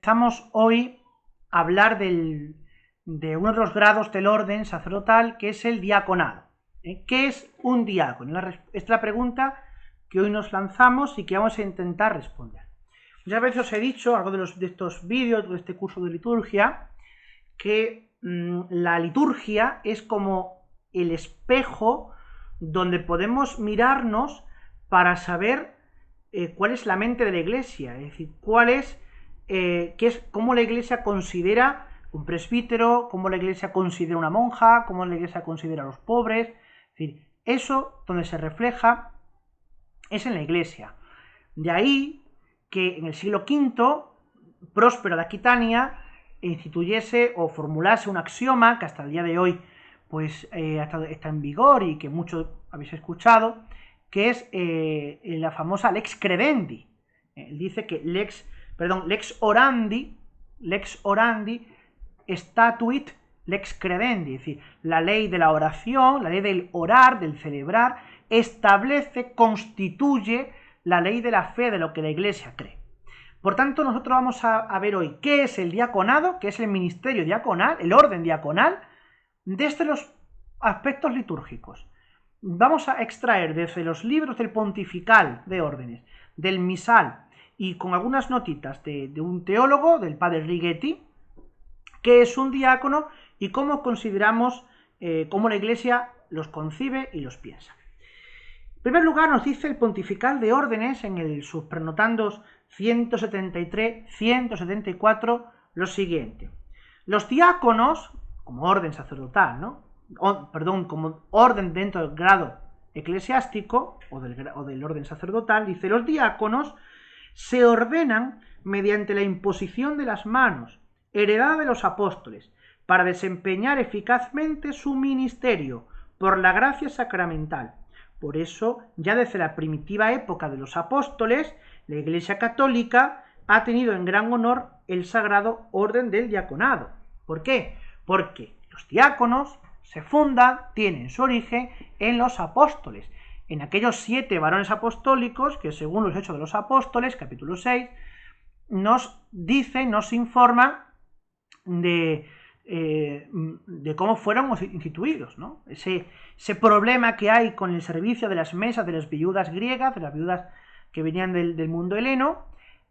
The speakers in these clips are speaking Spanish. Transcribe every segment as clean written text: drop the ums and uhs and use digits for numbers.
comenzamos hoy a hablar de uno de los grados del orden sacerdotal, que es el diaconado. ¿Qué es un diácono? Esta es la pregunta que hoy nos lanzamos y que vamos a intentar responder. Muchas veces os he dicho, algo de estos vídeos, de este curso de liturgia, que la liturgia es como el espejo donde podemos mirarnos para saber cuál es la mente de la Iglesia, es decir, cómo la Iglesia considera un presbítero, cómo la Iglesia considera una monja, cómo la Iglesia considera a los pobres. Es decir, eso donde se refleja es en la Iglesia. De ahí que en el siglo V, Próspero de Aquitania instituyese o formulase un axioma que hasta el día de hoy pues está en vigor y que muchos habéis escuchado, que es la famosa lex credendi. Él dice que lex orandi statuit lex credendi, es decir, la ley de la oración, la ley del orar, del celebrar, establece, constituye la ley de la fe, de lo que la Iglesia cree. Por tanto, nosotros vamos a ver hoy qué es el diaconado, qué es el ministerio diaconal, el orden diaconal, desde los aspectos litúrgicos. Vamos a extraer desde los libros del Pontifical de Órdenes, del Misal y con algunas notitas de un teólogo, del padre Righetti, qué es un diácono y cómo consideramos, cómo la Iglesia los concibe y los piensa. En primer lugar, nos dice el Pontifical de Órdenes en sus prenotandos 173-174 lo siguiente: los diáconos, como orden sacerdotal, como orden dentro del grado eclesiástico o del orden sacerdotal, dice, los diáconos se ordenan mediante la imposición de las manos, heredada de los apóstoles, para desempeñar eficazmente su ministerio por la gracia sacramental. Por eso, ya desde la primitiva época de los apóstoles, la Iglesia Católica ha tenido en gran honor el sagrado orden del diaconado. ¿Por qué? Porque los diáconos se fundan, tienen su origen en los apóstoles, en aquellos 7 varones apostólicos que, según los Hechos de los Apóstoles, capítulo 6, nos dicen, nos informan de cómo fueron instituidos, ¿no? Ese problema que hay con el servicio de las mesas de las viudas griegas, de las viudas que venían del mundo heleno,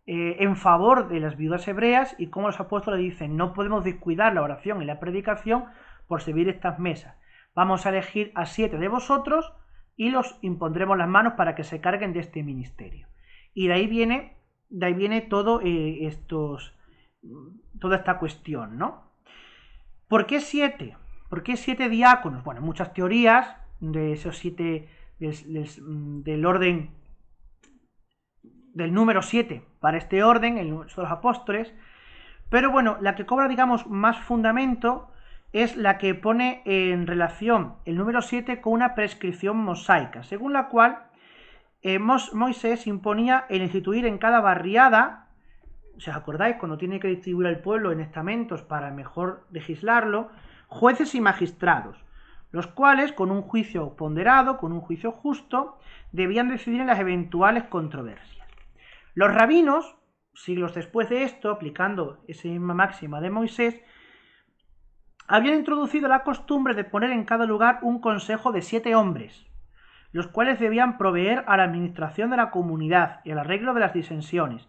en favor de las viudas hebreas, y cómo los apóstoles dicen, no podemos descuidar la oración y la predicación por servir estas mesas. Vamos a elegir a 7 de vosotros y los impondremos las manos para que se carguen de este ministerio. Y de ahí viene toda esta cuestión, ¿no? ¿Por qué 7? ¿Por qué 7 diáconos? Bueno, muchas teorías de esos 7 del orden del número 7 para este orden, el número de los apóstoles, pero bueno, la que cobra, digamos, más fundamento es la que pone en relación el número 7 con una prescripción mosaica, según la cual Moisés imponía el instituir en cada barriada, si os acordáis, cuando tiene que distribuir al pueblo en estamentos para mejor legislarlo, jueces y magistrados, los cuales, con un juicio ponderado, con un juicio justo, debían decidir en las eventuales controversias. Los rabinos, siglos después de esto, aplicando esa misma máxima de Moisés, habían introducido la costumbre de poner en cada lugar un consejo de 7 hombres, los cuales debían proveer a la administración de la comunidad y al arreglo de las disensiones.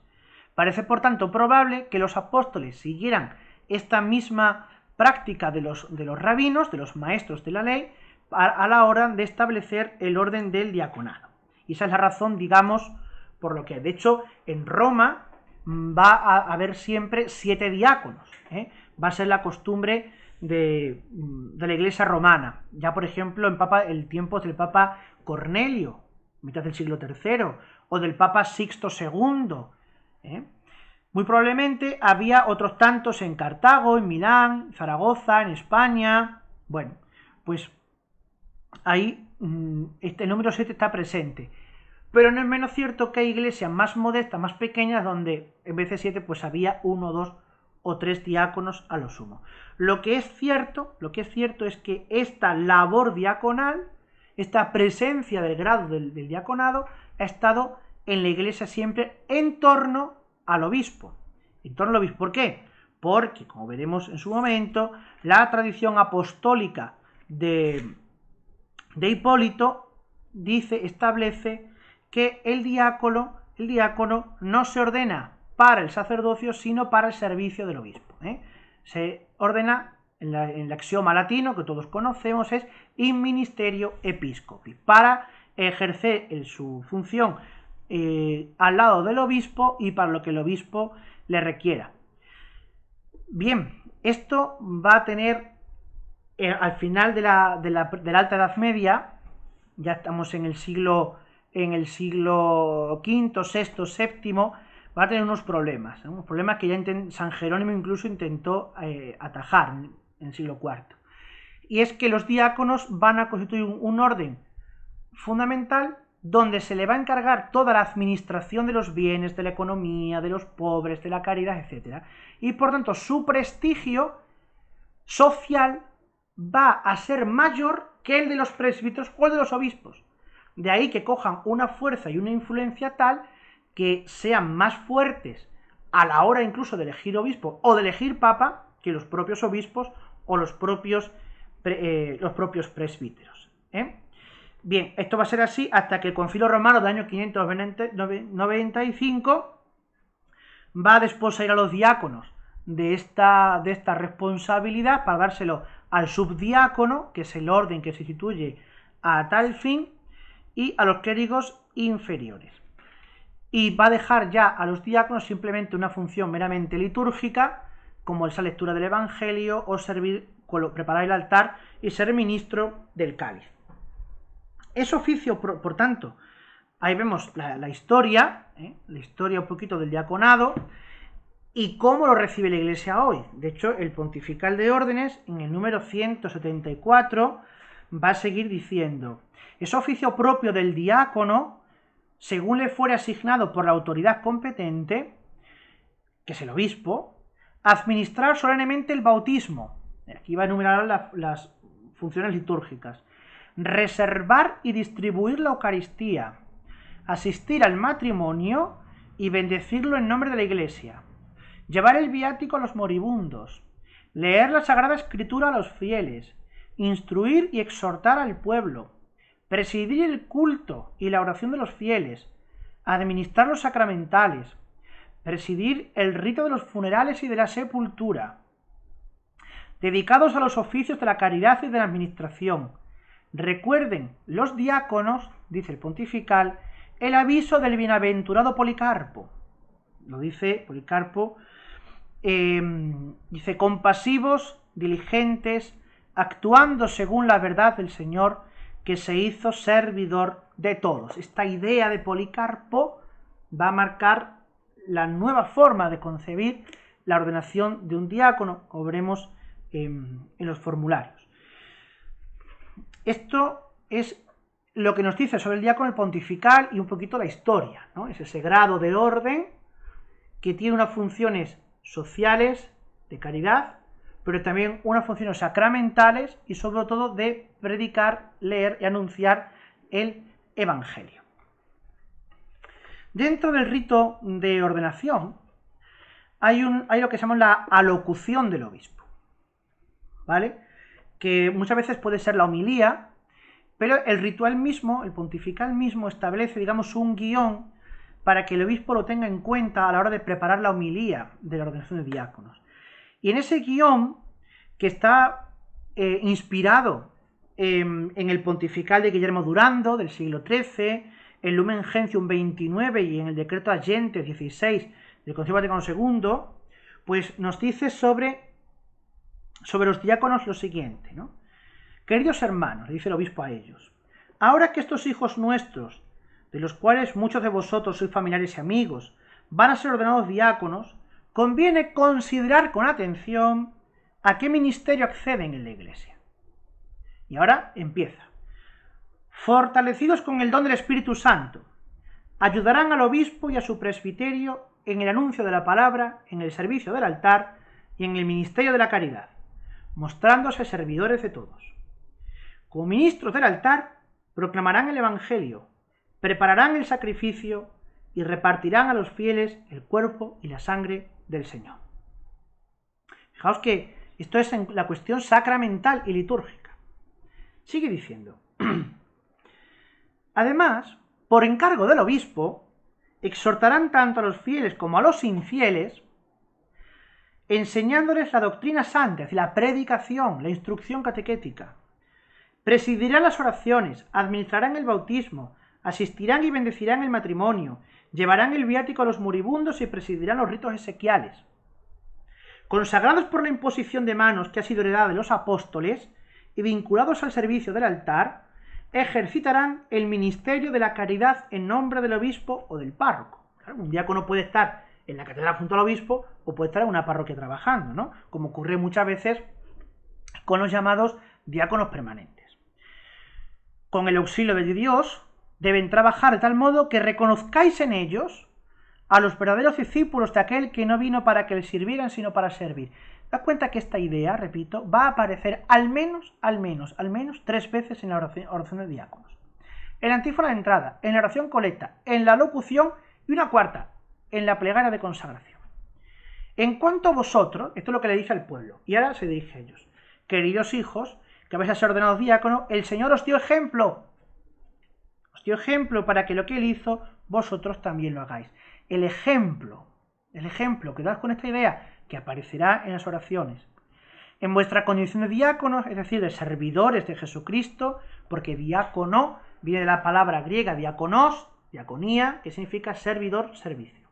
Parece, por tanto, probable que los apóstoles siguieran esta misma práctica de los rabinos, de los maestros de la ley, a la hora de establecer el orden del diaconado. Y esa es la razón, digamos, por lo que, de hecho, en Roma va a haber siempre 7 diáconos. Va a ser la costumbre de la Iglesia romana. Ya, por ejemplo, en tiempos del Papa Cornelio, mitad del siglo III, o del Papa Sixto II. Muy probablemente había otros tantos en Cartago, en Milán, Zaragoza, en España. Bueno, pues ahí este número 7 está presente. Pero no es menos cierto que hay iglesias más modestas, más pequeñas, donde en vez de 7 pues había 1, 2 o 3 diáconos a lo sumo. Lo que es cierto es que esta labor diaconal, esta presencia del grado del diaconado, ha estado en la Iglesia siempre en torno al obispo. en torno al obispo. ¿Por qué? Porque, como veremos en su momento, la tradición apostólica de Hipólito establece que el diácono no se ordena para el sacerdocio, sino para el servicio del obispo. Se ordena en el axioma latino que todos conocemos, es in ministerio episcopi, para ejercer su función al lado del obispo y para lo que el obispo le requiera. Bien, esto va a tener al final de la Alta Edad Media, ya estamos en el siglo V, VI, VII, va a tener unos problemas que ya San Jerónimo incluso intentó atajar en el siglo IV. Y es que los diáconos van a constituir un orden fundamental donde se le va a encargar toda la administración de los bienes, de la economía, de los pobres, de la caridad, etc. Y por tanto su prestigio social va a ser mayor que el de los presbíteros o el de los obispos. De ahí que cojan una fuerza y una influencia tal que sean más fuertes a la hora incluso de elegir obispo o de elegir papa que los propios obispos o los propios presbíteros. Bien, esto va a ser así hasta que el Concilio Romano del año 595 va a desposeer a los diáconos de esta responsabilidad para dárselo al subdiácono, que es el orden que se instituye a tal fin, y a los clérigos inferiores. Y va a dejar ya a los diáconos simplemente una función meramente litúrgica, como esa lectura del Evangelio o preparar el altar y ser ministro del cáliz. Ese oficio, por tanto, ahí vemos la historia un poquito del diaconado y cómo lo recibe la Iglesia hoy. De hecho, el Pontifical de Órdenes, en el número 174, va a seguir diciendo: es oficio propio del diácono, según le fuere asignado por la autoridad competente, que es el obispo, administrar solemnemente el bautismo. Aquí va a enumerar las funciones litúrgicas. Reservar y distribuir la Eucaristía, asistir al matrimonio y bendecirlo en nombre de la Iglesia, llevar el viático a los moribundos, leer la Sagrada Escritura a los fieles, instruir y exhortar al pueblo, presidir el culto y la oración de los fieles, administrar los sacramentales, presidir el rito de los funerales y de la sepultura, dedicados a los oficios de la caridad y de la administración. Recuerden los diáconos, dice el pontifical, el aviso del bienaventurado Policarpo. Lo dice Policarpo, dice: compasivos, diligentes, actuando según la verdad del Señor, que se hizo servidor de todos. Esta idea de Policarpo va a marcar la nueva forma de concebir la ordenación de un diácono, como veremos en los formularios. Esto es lo que nos dice sobre el diácono el pontifical y un poquito la historia, ¿no? Es ese grado de orden que tiene unas funciones sociales de caridad, pero también unas funciones sacramentales y sobre todo de predicar, leer y anunciar el Evangelio. Dentro del rito de ordenación hay lo que se llama la alocución del obispo, ¿vale? Que muchas veces puede ser la homilía, pero el ritual mismo, el pontifical mismo, establece, digamos, un guión para que el obispo lo tenga en cuenta a la hora de preparar la homilía de la ordenación de diáconos. Y en ese guión, que está inspirado en el pontifical de Guillermo Durando, del siglo XIII, el Lumen Gentium 29 y en el decreto Agentes 16 del Concilio Vaticano II, pues nos dice sobre los diáconos lo siguiente, ¿no? Queridos hermanos, le dice el obispo a ellos, ahora que estos hijos nuestros, de los cuales muchos de vosotros sois familiares y amigos, van a ser ordenados diáconos, conviene considerar con atención a qué ministerio acceden en la Iglesia. Y ahora empieza. Fortalecidos con el don del Espíritu Santo, ayudarán al obispo y a su presbiterio en el anuncio de la palabra, en el servicio del altar y en el ministerio de la caridad, mostrándose servidores de todos. Como ministros del altar, proclamarán el Evangelio, prepararán el sacrificio y repartirán a los fieles el cuerpo y la sangre del Señor. Fijaos que esto es en la cuestión sacramental y litúrgica. Sigue diciendo. Además, por encargo del obispo, exhortarán tanto a los fieles como a los infieles, enseñándoles la doctrina santa, es decir, la predicación, la instrucción catequética. Presidirán las oraciones, administrarán el bautismo, asistirán y bendecirán el matrimonio, llevarán el viático a los moribundos y presidirán los ritos exequiales. Consagrados por la imposición de manos que ha sido heredada de los apóstoles y vinculados al servicio del altar, ejercitarán el ministerio de la caridad en nombre del obispo o del párroco. Claro, un diácono puede estar en la catedral junto al obispo o puede estar en una parroquia trabajando, ¿no? Como ocurre muchas veces con los llamados diáconos permanentes. Con el auxilio de Dios, deben trabajar de tal modo que reconozcáis en ellos a los verdaderos discípulos de aquel que no vino para que les sirvieran, sino para servir. Da cuenta que esta idea, repito, va a aparecer al menos 3 veces en la oración de diáconos. En la antífona de entrada, en la oración colecta, en la locución y una cuarta, en la plegaria de consagración. En cuanto a vosotros, esto es lo que le dije al pueblo, y ahora se dirige a ellos. Queridos hijos, que vais a ser ordenados diáconos, el Señor os dio ejemplo. Os dio ejemplo para que lo que Él hizo, vosotros también lo hagáis. El ejemplo, quedaos con esta idea, que aparecerá en las oraciones. En vuestra condición de diáconos, es decir, de servidores de Jesucristo, porque diácono viene de la palabra griega diakonos, diaconía, que significa servidor, servicio.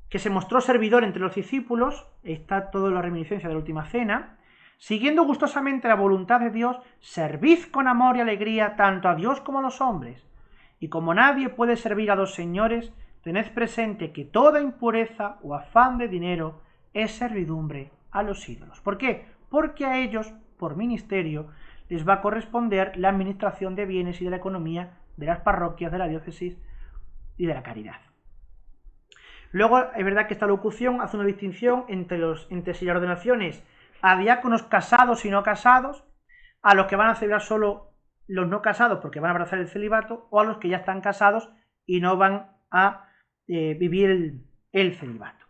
Que se mostró servidor entre los discípulos, está toda la reminiscencia de la última cena. Siguiendo gustosamente la voluntad de Dios, servid con amor y alegría tanto a Dios como a los hombres. Y como nadie puede servir a dos señores, tened presente que toda impureza o afán de dinero es servidumbre a los ídolos. ¿Por qué? Porque a ellos, por ministerio, les va a corresponder la administración de bienes y de la economía de las parroquias, de la diócesis y de la caridad. Luego, es verdad que esta locución hace una distinción entre si las ordenaciones a diáconos casados y no casados, a los que van a celebrar solo los no casados porque van a abrazar el celibato, o a los que ya están casados y no van a vivir el celibato.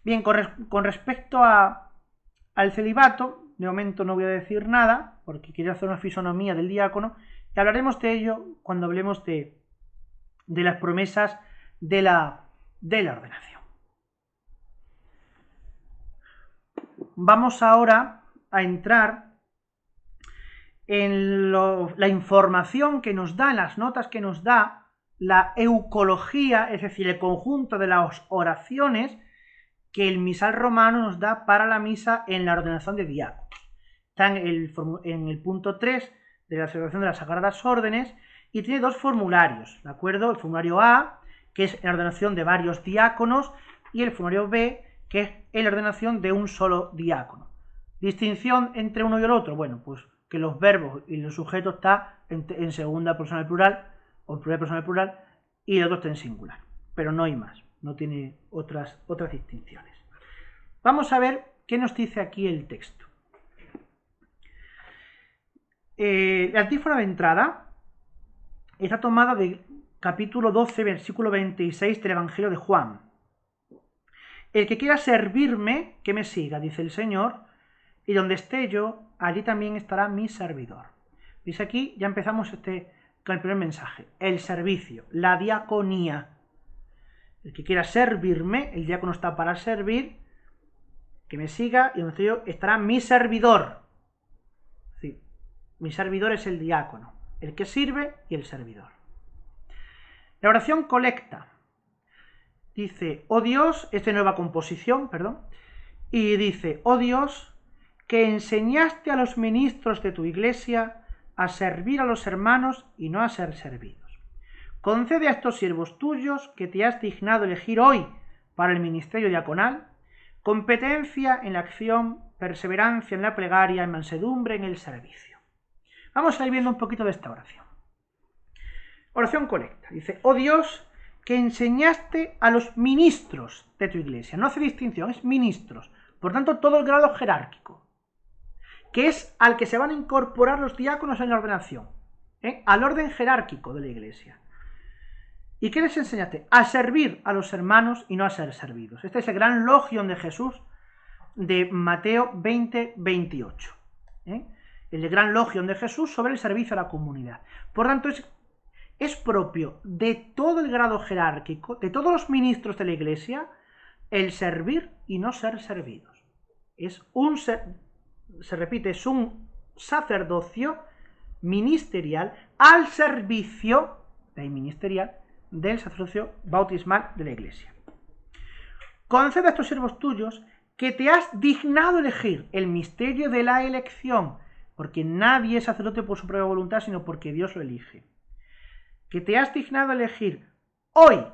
Bien, con respecto al celibato, de momento no voy a decir nada, porque quiero hacer una fisonomía del diácono, y hablaremos de ello cuando hablemos de las promesas de la ordenación. Vamos ahora a entrar en la información que nos da, en las notas que nos da la eucología, es decir, el conjunto de las oraciones que el misal romano nos da para la misa en la ordenación de diáconos. Está en el punto 3 de la celebración de las Sagradas Órdenes y tiene 2 formularios, ¿de acuerdo? El formulario A, que es la ordenación de varios diáconos, y el formulario B, que es la ordenación de un solo diácono. ¿Distinción entre uno y el otro? Bueno, pues que los verbos y los sujetos está en segunda persona del plural, o en primera persona del plural, y el otro está en singular. Pero no hay más, no tiene otras distinciones. Vamos a ver qué nos dice aquí el texto. La antífona de entrada está tomada del capítulo 12, versículo 26 del Evangelio de Juan. El que quiera servirme, que me siga, dice el Señor, y donde esté yo, allí también estará mi servidor. ¿Veis? Aquí ya empezamos con el primer mensaje, el servicio, la diaconía. El que quiera servirme, el diácono está para servir, que me siga, y donde esté yo estará mi servidor. Sí, mi servidor es el diácono, el que sirve y el servidor. La oración colecta. Dice, oh Dios, esta nueva composición, perdón, y dice, oh Dios, que enseñaste a los ministros de tu iglesia a servir a los hermanos y no a ser servidos. Concede a estos siervos tuyos que te has dignado elegir hoy para el ministerio diaconal, competencia en la acción, perseverancia en la plegaria, en mansedumbre en el servicio. Vamos a ir viendo un poquito de esta oración. Oración colecta. Dice, oh Dios, que enseñaste a los ministros de tu iglesia. No hace distinción, es ministros. Por tanto, todo el grado jerárquico, que es al que se van a incorporar los diáconos en la ordenación, al orden jerárquico de la iglesia. ¿Y qué les enseñaste? A servir a los hermanos y no a ser servidos. Este es el gran logion de Jesús de Mateo 20, 28. El gran logion de Jesús sobre el servicio a la comunidad. Por tanto, es propio de todo el grado jerárquico, de todos los ministros de la Iglesia, el servir y no ser servidos. Se repite, es un sacerdocio ministerial al servicio del sacerdocio bautismal de la Iglesia. Concede a estos siervos tuyos que te has dignado elegir el misterio de la elección, porque nadie es sacerdote por su propia voluntad, sino porque Dios lo elige. Que te has dignado elegir hoy,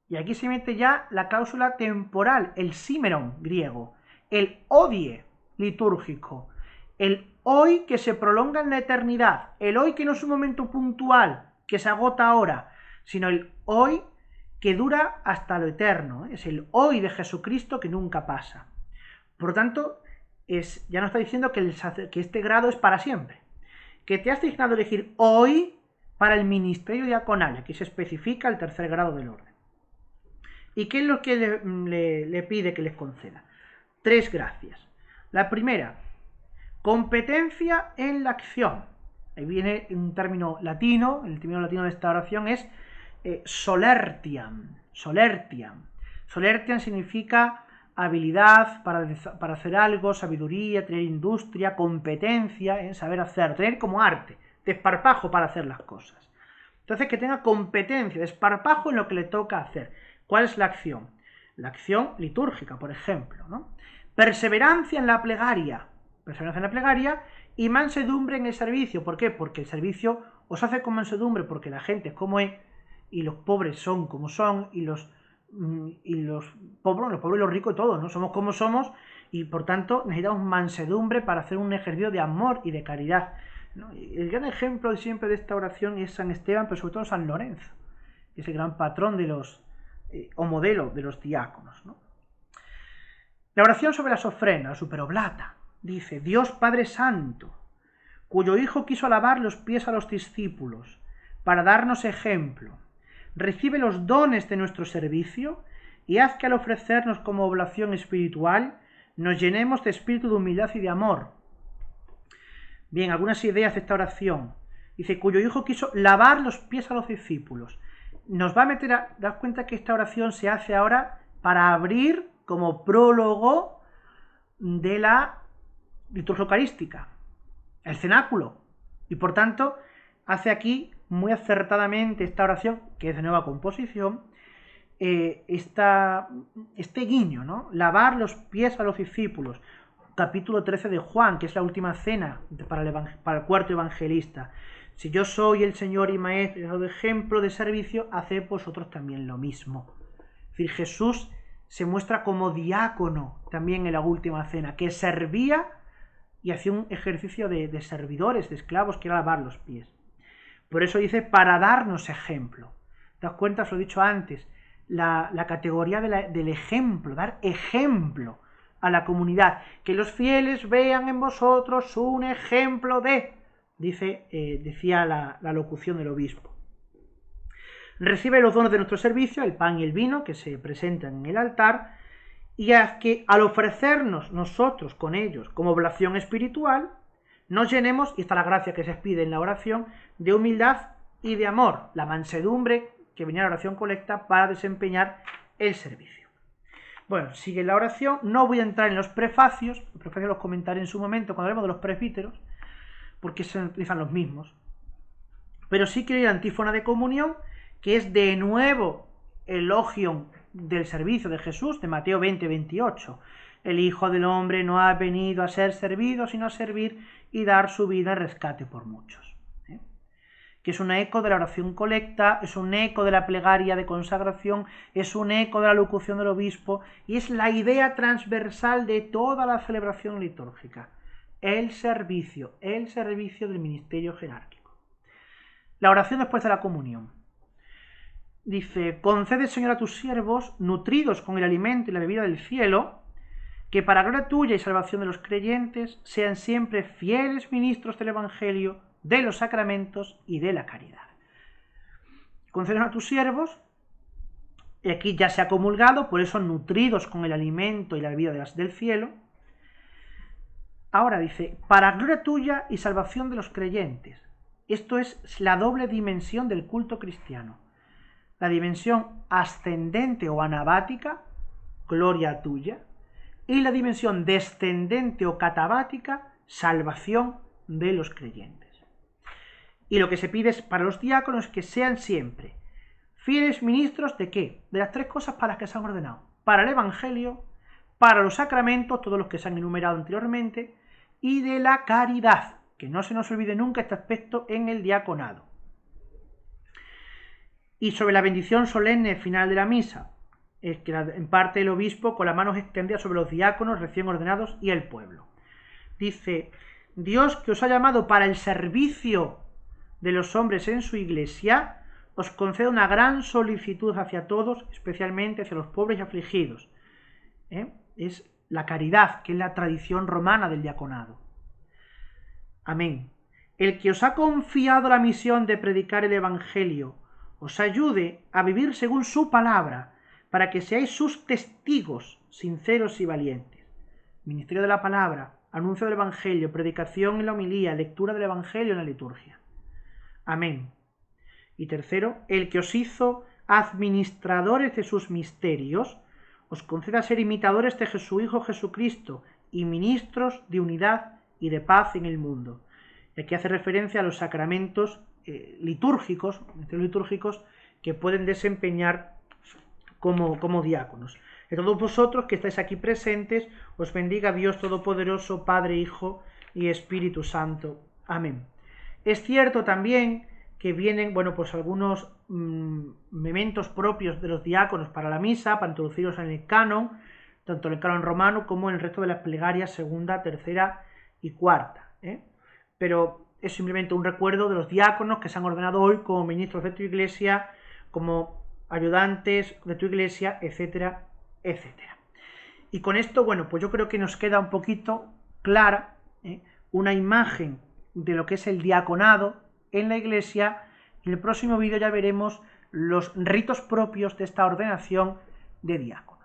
y aquí se mete ya la cláusula temporal, el símeron griego, el odie litúrgico, el hoy que se prolonga en la eternidad, el hoy que no es un momento puntual, que se agota ahora, sino el hoy que dura hasta lo eterno, es el hoy de Jesucristo que nunca pasa. Por lo tanto, ya nos está diciendo que este grado es para siempre. Que te has dignado elegir hoy para el ministerio diaconal, aquí se especifica el tercer grado del orden. ¿Y qué es lo que le pide que les conceda? 3 gracias. La primera, competencia en la acción. Ahí viene un término latino, el término latino de esta oración es solertiam. Solertiam significa habilidad para hacer algo, sabiduría, tener industria, competencia en saber hacer, tener como arte, desparpajo para hacer las cosas. Entonces, que tenga competencia, desparpajo en lo que le toca hacer. ¿Cuál es la acción? La acción litúrgica, por ejemplo, ¿no? Perseverancia en la plegaria y mansedumbre en el servicio. ¿Por qué? Porque el servicio os hace con mansedumbre, porque la gente es como es, y los pobres son como son, y los pobres y los ricos todos, ¿no? Somos como somos, y por tanto necesitamos mansedumbre para hacer un ejercicio de amor y de caridad, ¿no? El gran ejemplo siempre de esta oración es San Esteban, pero sobre todo San Lorenzo, que es el gran patrón de o modelo de los diáconos, ¿no? La oración sobre las ofrendas, superoblata, dice: Dios Padre Santo, cuyo Hijo quiso lavar los pies a los discípulos para darnos ejemplo, recibe los dones de nuestro servicio y haz que al ofrecernos como oblación espiritual nos llenemos de espíritu de humildad y de amor. Bien, algunas ideas de esta oración. Dice, cuyo Hijo quiso lavar los pies a los discípulos. Nos va a meter a dar cuenta que esta oración se hace ahora para abrir como prólogo de la liturgia eucarística, el cenáculo, y por tanto hace aquí muy acertadamente esta oración, que es de nueva composición, este guiño, ¿no? Lavar los pies a los discípulos, capítulo 13 de Juan, que es la última cena para el cuarto evangelista. Si yo soy el Señor y Maestro de ejemplo de servicio, haced vosotros también lo mismo. Es decir, Jesús se muestra como diácono también en la última cena, que servía y hacía un ejercicio de servidores, de esclavos, que era lavar los pies. Por eso dice, para darnos ejemplo. ¿Te das cuenta? Os lo he dicho antes, la categoría del ejemplo, dar ejemplo a la comunidad. Que los fieles vean en vosotros un ejemplo de, decía la locución del obispo. Recibe los dones de nuestro servicio, el pan y el vino, que se presentan en el altar, y haz que al ofrecernos nosotros con ellos como oblación espiritual, nos llenemos, y está la gracia que se pide en la oración, de humildad y de amor, la mansedumbre que venía en la oración colecta para desempeñar el servicio. Bueno, sigue la oración, no voy a entrar en los prefacios los comentaré en su momento cuando hablemos de los presbíteros, porque se utilizan los mismos, pero sí quiero ir a la antífona de comunión, que es de nuevo elogio del servicio de Jesús, de Mateo 20, 28. El Hijo del Hombre no ha venido a ser servido, sino a servir y dar su vida en rescate por muchos. Que es un eco de la oración colecta, es un eco de la plegaria de consagración, es un eco de la locución del obispo, y es la idea transversal de toda la celebración litúrgica. El servicio del ministerio jerárquico. La oración después de la comunión. Dice, concede, Señor, a tus siervos, nutridos con el alimento y la bebida del cielo, que para gloria tuya y salvación de los creyentes sean siempre fieles ministros del Evangelio, de los sacramentos y de la caridad. concedes a tus siervos, y aquí ya se ha comulgado, por eso nutridos con el alimento y la bebida del cielo. Ahora dice, para gloria tuya y salvación de los creyentes. Esto es la doble dimensión del culto cristiano. La dimensión ascendente o anabática, gloria tuya, y la dimensión descendente o catabática, salvación de los creyentes. Y lo que se pide es para los diáconos que sean siempre fieles ministros ¿de qué? De las tres cosas para las que se han ordenado. Para el Evangelio, para los sacramentos, todos los que se han enumerado anteriormente, y de la caridad, que no se nos olvide nunca este aspecto en el diaconado. Y sobre la bendición solemne final de la misa, es que en parte el obispo con las manos extendidas sobre los diáconos recién ordenados y el pueblo. Dice, Dios que os ha llamado para el servicio de los hombres en su iglesia, os concede una gran solicitud hacia todos, especialmente hacia los pobres y afligidos. Es la caridad, que es la tradición romana del diaconado. Amén. El que os ha confiado la misión de predicar el Evangelio, os ayude a vivir según su palabra, para que seáis sus testigos sinceros y valientes. Ministerio de la palabra, anuncio del Evangelio, predicación en la homilía, lectura del Evangelio en la liturgia. Amén. Y tercero, el que os hizo administradores de sus misterios, os conceda ser imitadores de su Hijo Jesucristo y ministros de unidad y de paz en el mundo. Y aquí hace referencia a los sacramentos litúrgicos que pueden desempeñar como diáconos. Y a todos vosotros que estáis aquí presentes, os bendiga Dios Todopoderoso, Padre, Hijo y Espíritu Santo. Amén. Es cierto también que vienen, pues algunos mementos propios de los diáconos para la misa, para introducirlos en el canon, tanto en el canon romano como en el resto de las plegarias segunda, tercera y cuarta. Pero es simplemente un recuerdo de los diáconos que se han ordenado hoy como ministros de tu iglesia, como ayudantes de tu iglesia, etcétera, etcétera. Y con esto, pues yo creo que nos queda un poquito clara una imagen de lo que es el diaconado en la iglesia. En el próximo vídeo ya veremos los ritos propios de esta ordenación de diácono.